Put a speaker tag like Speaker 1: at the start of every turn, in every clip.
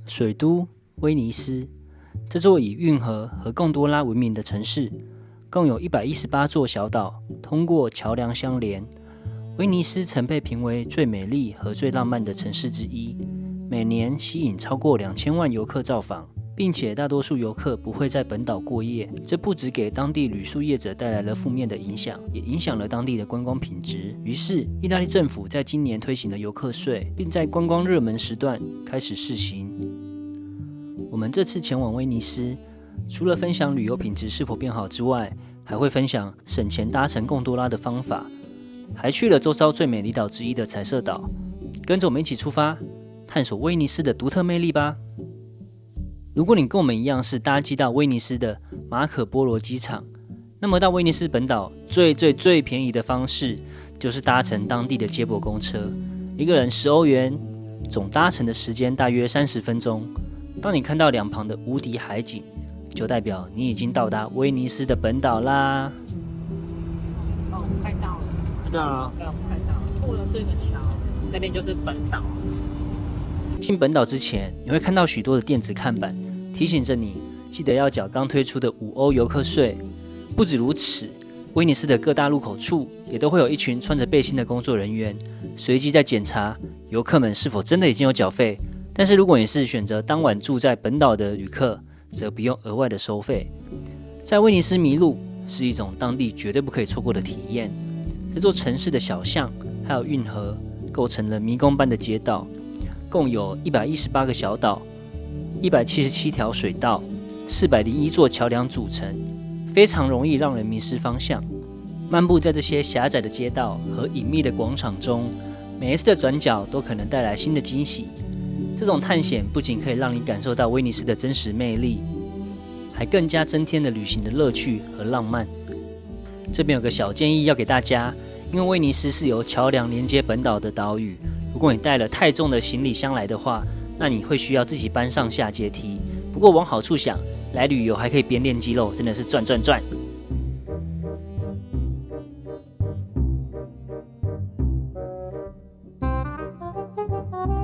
Speaker 1: 水都威尼斯，这座以运河和贡多拉闻名的城市，共有118座小岛，通过桥梁相连。威尼斯曾被评为最美丽和最浪漫的城市之一，每年吸引超过2000万游客造访，并且大多数游客不会在本岛过夜。这不只给当地旅宿业者带来了负面的影响，也影响了当地的观光品质。于是，意大利政府在今年推行了游客税，并在观光热门时段开始试行。我们这次前往威尼斯，除了分享旅游品质是否变好之外，还会分享省钱搭乘贡多拉的方法，还去了周遭最美离岛之一的彩色岛。跟着我们一起出发，探索威尼斯的独特魅力吧。如果你跟我们一样是搭机到威尼斯的马可波罗机场，那么到威尼斯本岛最便宜的方式就是搭乘当地的接驳公车，一个人10欧元，总搭乘的时间大约30分钟。当你看到两旁的无敌海景，就代表你已经到达威尼斯的本岛啦。
Speaker 2: 哦，快到了，
Speaker 1: 快到了，
Speaker 2: 对，快到了。过了这个桥，那边就是本岛。
Speaker 1: 进本岛之前，你会看到许多的电子看板，提醒着你记得要缴刚推出的5欧游客税。不止如此，威尼斯的各大入口处也都会有一群穿着背心的工作人员，随机在检查游客们是否真的已经有缴费。但是如果你是选择当晚住在本岛的旅客，则不用额外的收费。在威尼斯迷路是一种当地绝对不可以错过的体验。这座城市的小巷还有运河构成了迷宫般的街道，共有118个小岛、177条水道、401座桥梁组成，非常容易让人迷失方向。漫步在这些狭窄的街道和隐秘的广场中，每一次的转角都可能带来新的惊喜。这种探险不仅可以让你感受到威尼斯的真实魅力，还更加增添了旅行的乐趣和浪漫。这边有个小建议要给大家，因为威尼斯是由桥梁连接本岛的岛屿，如果你带了太重的行李箱来的话，那你会需要自己搬上下阶梯。不过往好处想，来旅游还可以边练肌肉，真的是赚赚赚。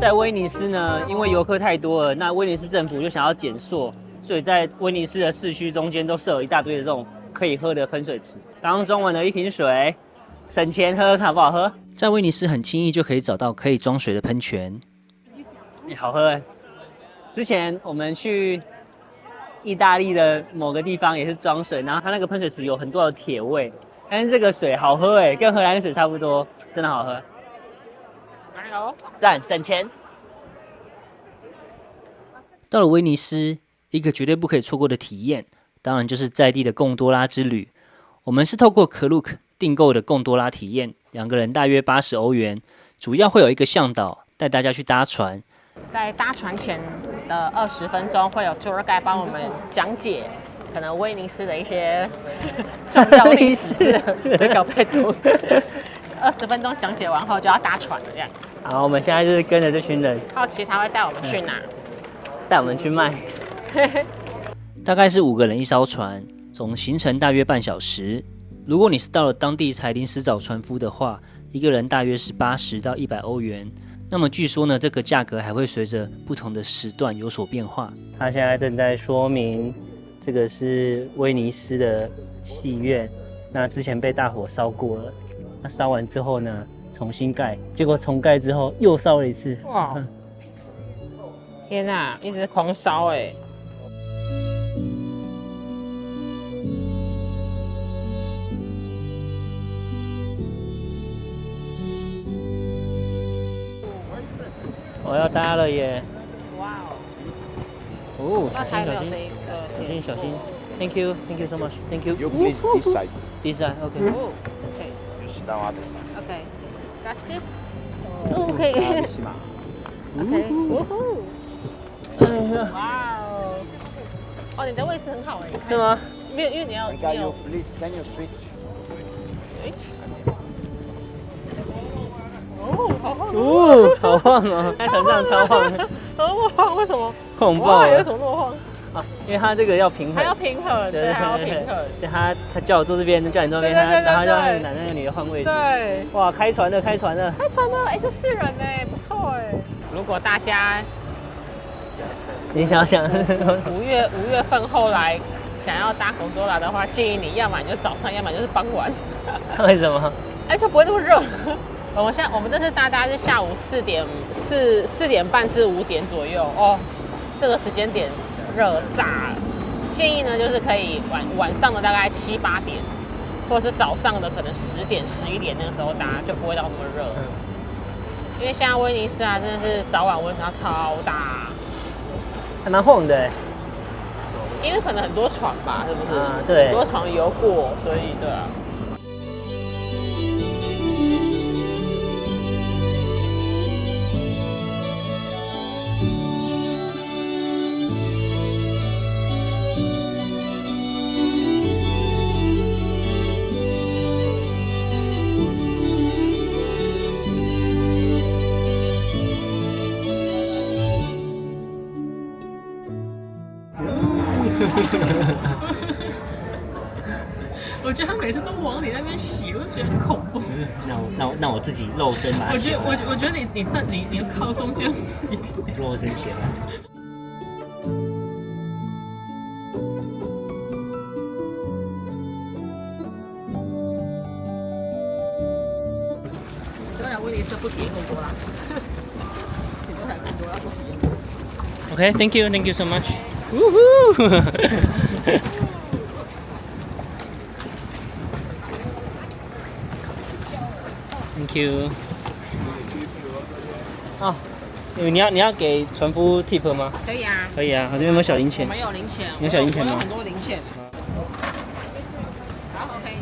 Speaker 1: 在威尼斯呢，因为游客太多了，那威尼斯政府就想要减塑，所以在威尼斯的市区中间都设了一大堆的这种可以喝的喷水池。刚刚装完了一瓶水，省钱喝，好不好喝？在威尼斯很轻易就可以找到可以装水的喷泉，好喝欸。之前我们去意大利的某个地方也是装水，然后它那个喷水池有很多的铁味，但是这个水好喝欸，跟荷兰水差不多，真的好喝。赞，省钱。到了威尼斯，一个绝对不可以错过的体验，当然就是在地的贡多拉之旅。我们是透过 Klook 订购的贡多拉体验，2个人大约80欧元，主要会有一个向导带大家去搭船。
Speaker 2: 在搭船前的20分钟，会有 tour guide 帮我们讲解可能威尼斯的一些重要历史，别搞太多。20分钟讲解完后就要搭船了，这样。
Speaker 1: 好，我们现在就是跟着这群人，
Speaker 2: 好奇他会带我们去哪？
Speaker 1: 带我们去卖。大概是5个人一艘船，总行程大约半小时。如果你是到了当地才临时找船夫的话，一个人大约是80到100欧元。那么据说呢，这个价格还会随着不同的时段有所变化。他现在正在说明，这个是威尼斯的戏院，那之前被大火烧过了，那烧完之后呢，重新盖，结果重盖之后又烧了一次。
Speaker 2: 哇！天哪，一直狂烧哎！
Speaker 1: 我要搭了耶！
Speaker 2: 哇
Speaker 1: 哦，
Speaker 2: 那还没有这一个
Speaker 1: 小心小心 ！Thank you, thank you so much, thank you.
Speaker 3: You please this side.
Speaker 1: This side, okay.
Speaker 2: Oh, okay,
Speaker 3: You sit down other side.
Speaker 2: okay. Grazie. Okay.
Speaker 3: Bravissima.
Speaker 2: Okay. Woohoo. 哇哦！哦，你的位置很好哎。
Speaker 1: 是吗？
Speaker 2: 因为你要
Speaker 3: Can you please can you switch?
Speaker 2: switch。哦，好晃
Speaker 1: 哦，好晃哦！在船上超晃的，
Speaker 2: 好晃，为什么？
Speaker 1: 晃爆
Speaker 2: 哇，为
Speaker 1: 了
Speaker 2: 什么那么晃？
Speaker 1: 啊！因为他这个要平衡，
Speaker 2: 还要平衡，对，还要平衡。
Speaker 1: 所以他叫我坐这边，叫你坐那边，然后叫那个男的那个女的换位置。
Speaker 2: 对，
Speaker 1: 哇，开船了，开船了！
Speaker 2: 开船了，哎，是4人哎，不错哎。如果大家
Speaker 1: 你想想，5
Speaker 2: 月份后来想要搭贡多拉的话，建议你要么你就早上，要么就是傍晚。
Speaker 1: 为什么？
Speaker 2: 哎，就不会那么热。我们这次大概是下午4点半至5点左右哦，这个时间点热炸了。建议呢就是可以晚上的大概7、8点，或者是早上的可能10点、11点那个时候搭，就不会到那么热。因为现在威尼斯啊，真的是早晚温差超大，
Speaker 1: 还蛮晃的。
Speaker 2: 因为可能很多船吧，是不是？
Speaker 1: 对，
Speaker 2: 很多船游过，所以对啊。
Speaker 4: 我觉得他每次都往你那边洗，我就觉得很恐怖。
Speaker 1: 那我自己肉身把它洗。
Speaker 4: 我觉得你要靠中间一点。
Speaker 1: 肉身洗完。
Speaker 4: 当然，威尼斯不体验贡多拉，体验贡多拉不体验过。
Speaker 1: Okay, thank you so much. Woohoo! Thank you. 哦，你要给船夫 tip 吗？
Speaker 2: 可以啊，
Speaker 1: 可以啊，我这边有没有小零钱？
Speaker 2: 我没有零钱，
Speaker 1: 你有小零钱吗？
Speaker 2: 我有很多零钱。好 ，OK。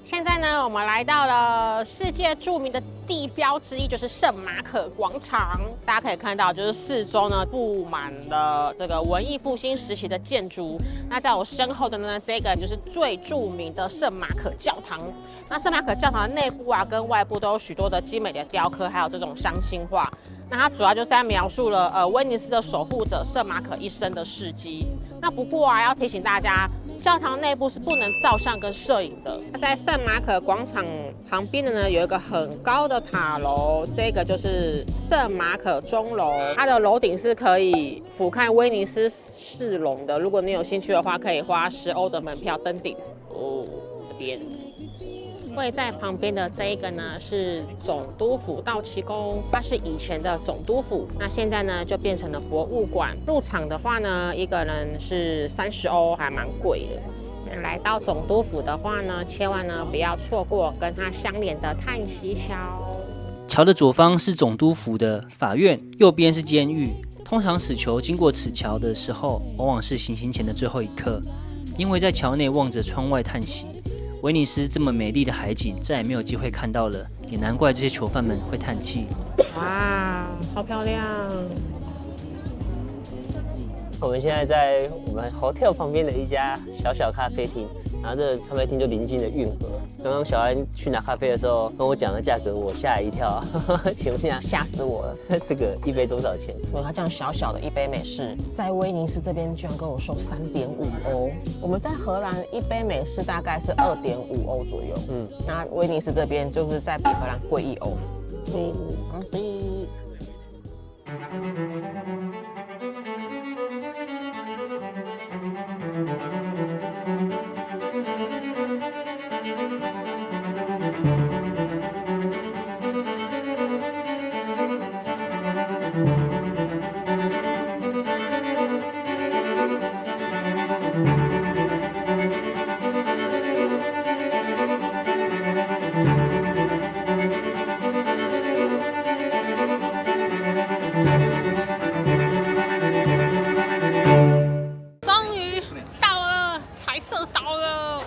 Speaker 2: 现在呢，我们来到了世界著名的地标之一，就是圣马可广场。大家可以看到，就是四周呢布满了这个文艺复兴时期的建筑。那在我身后的呢，这个就是最著名的圣马可教堂。那圣马可教堂的内部啊，跟外部都有许多的精美的雕刻，还有这种镶嵌画。那它主要就是在描述了威尼斯的守护者圣马可一生的事迹。那不过啊，要提醒大家，教堂内部是不能照相跟摄影的。那在圣马可广场旁边的呢，有一个很高的塔楼，这个就是圣马可钟楼，它的楼顶是可以俯瞰威尼斯市容的。如果你有兴趣的话，可以花10欧的门票登顶。哦，这边。位在旁边的这一个呢是总督府道奇宫，它是以前的总督府，那现在呢就变成了博物馆。入场的话呢，一个人是30欧，还蛮贵的。来到总督府的话呢，千万呢不要错过跟它相连的叹息桥。
Speaker 1: 桥的左方是总督府的法院，右边是监狱。通常死囚经过此桥的时候，往往是行刑前的最后一刻，因为在桥内望着窗外叹息。威尼斯这么美丽的海景，再也没有机会看到了，也难怪这些囚犯们会叹气。
Speaker 2: 哇，超漂亮！
Speaker 1: 我们现在在我们 hotel 旁边的一家小小咖啡厅，然后这个咖啡厅就临近了运河。刚刚小安去拿咖啡的时候跟我讲的价格，我吓一跳，请问一下，
Speaker 2: 吓死我了！
Speaker 1: 这个一杯多少钱？
Speaker 2: 它这样小小的一杯美式，在威尼斯这边居然跟我收3.5欧。我们在荷兰一杯美式大概是2.5欧左右。那威尼斯这边就是在比荷兰贵1欧。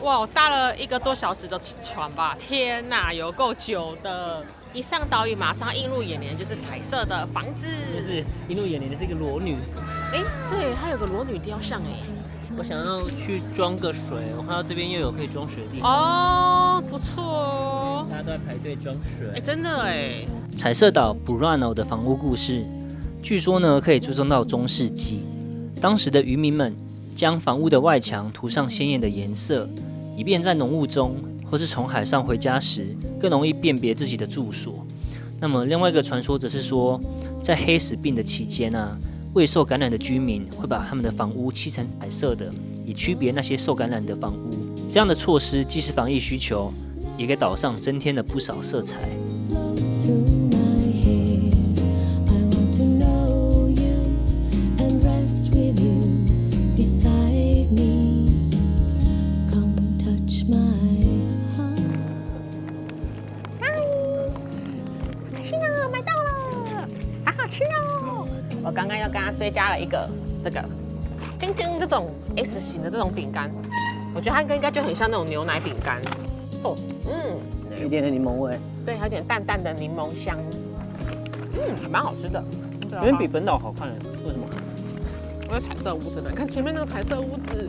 Speaker 2: 哇，搭了1个多小时的船吧！天哪，有够久的！一上岛屿，马上映入眼帘就是彩色的房子。
Speaker 1: 就是映入眼帘的是一个裸女。
Speaker 2: 哎，对，它有个裸女雕像哎。
Speaker 1: 我想要去装个水，我看到这边又有可以装水的地方。
Speaker 2: 哦，不错哦。
Speaker 1: 大家都在排队装水。
Speaker 2: 哎，真的哎。
Speaker 1: 彩色岛 Burano 的房屋故事，据说呢可以追踪到中世纪。当时的渔民们将房屋的外墙涂上鲜艳的颜色，以便在浓雾中或是从海上回家时更容易辨别自己的住所。那么另外一个传说则是说，在黑死病的期间啊，未受感染的居民会把他们的房屋漆成彩色的，以区别那些受感染的房屋。这样的措施既是防疫需求，也给岛上增添了不少色彩。
Speaker 2: 我刚刚又跟他追加了一个这个晶晶这种 S 型的这种饼干，我觉得它应该就很像那种牛奶饼干。哦，
Speaker 1: 有一点点柠檬味，
Speaker 2: 对，还有点淡淡的柠檬香，蛮好吃的。
Speaker 1: 有点比本岛好看，为什么？
Speaker 2: 我有彩色屋子的，你看前面那个彩色屋子。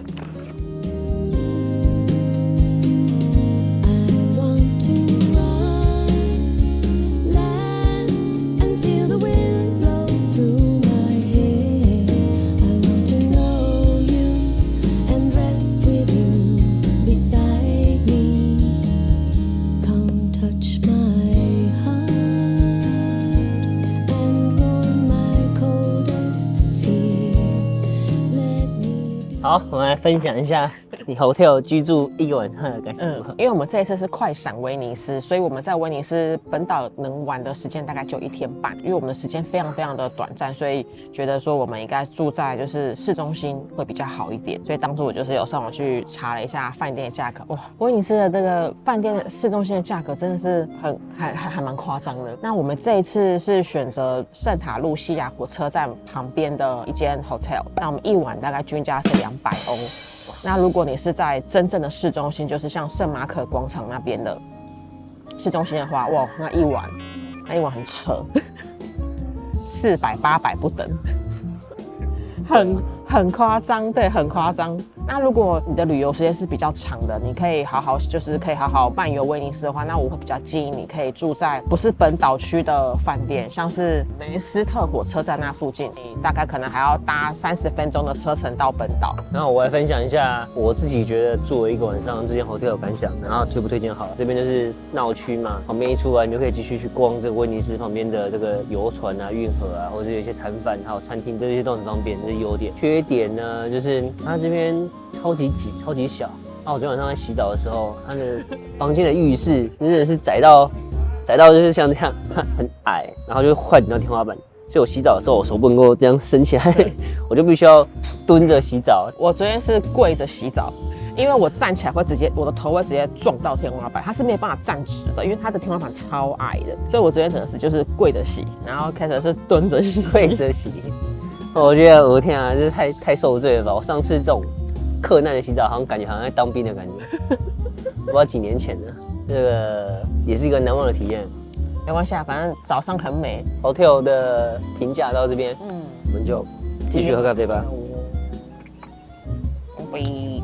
Speaker 1: 好，我们来分享一下你 hotel 居住1个晚上的感想如何？
Speaker 2: 因为我们这一次是快闪威尼斯，所以我们在威尼斯本岛能玩的时间大概就1天半，因为我们的时间非常非常的短暂，所以觉得说我们应该住在就是市中心会比较好一点。所以当初我就是有上网去查了一下饭店的价格，哇，威尼斯的这个饭店的市中心的价格真的是还蛮夸张的。那我们这一次是选择圣塔路西亚火车站旁边的一间 hotel， 那我们一晚大概均价是200欧。那如果你是在真正的市中心，就是像圣马可广场那边的市中心的话，哇，那一晚很扯，400、800不等，很夸张，对，很夸张。那如果你的旅游时间是比较长的，你可以好好漫游威尼斯的话，那我会比较建议你可以住在不是本岛区的饭店，像是梅斯特火车站那附近，你大概可能还要搭30分钟的车程到本岛。
Speaker 1: 然后我来分享一下我自己觉得住了1个晚上这间 hotel 的感想，然后推不推荐好。这边就是闹区嘛，旁边一出来你就可以继续去逛这个威尼斯旁边的这个游船啊、运河啊，或者有一些摊贩还有餐厅，这些都很方便，这是优点。缺点呢，就是它这边超级挤、超级小。我昨天晚上在洗澡的时候，它的房间的浴室真的是窄到就是像这样很矮，然后就快顶到天花板。所以我洗澡的时候，我手不能够这样伸起来，我就必须要蹲着洗澡。
Speaker 2: 我昨天是跪着洗澡，因为我站起来会我的头会直接撞到天花板，它是没有办法站直的，因为它的天花板超矮的。所以我昨天真的是就是跪着洗，然后开始是蹲着洗，
Speaker 1: 跪着洗。我觉得我的天啊，这是太受罪了吧！我上次这种克难的洗澡，好像感觉好像在当兵的感觉。不知道几年前了，这个也是一个难忘的体验。
Speaker 2: 没关系啊，反正早上很美。
Speaker 1: hotel 的评价到这边，我们就继续喝咖啡吧。
Speaker 2: 喂。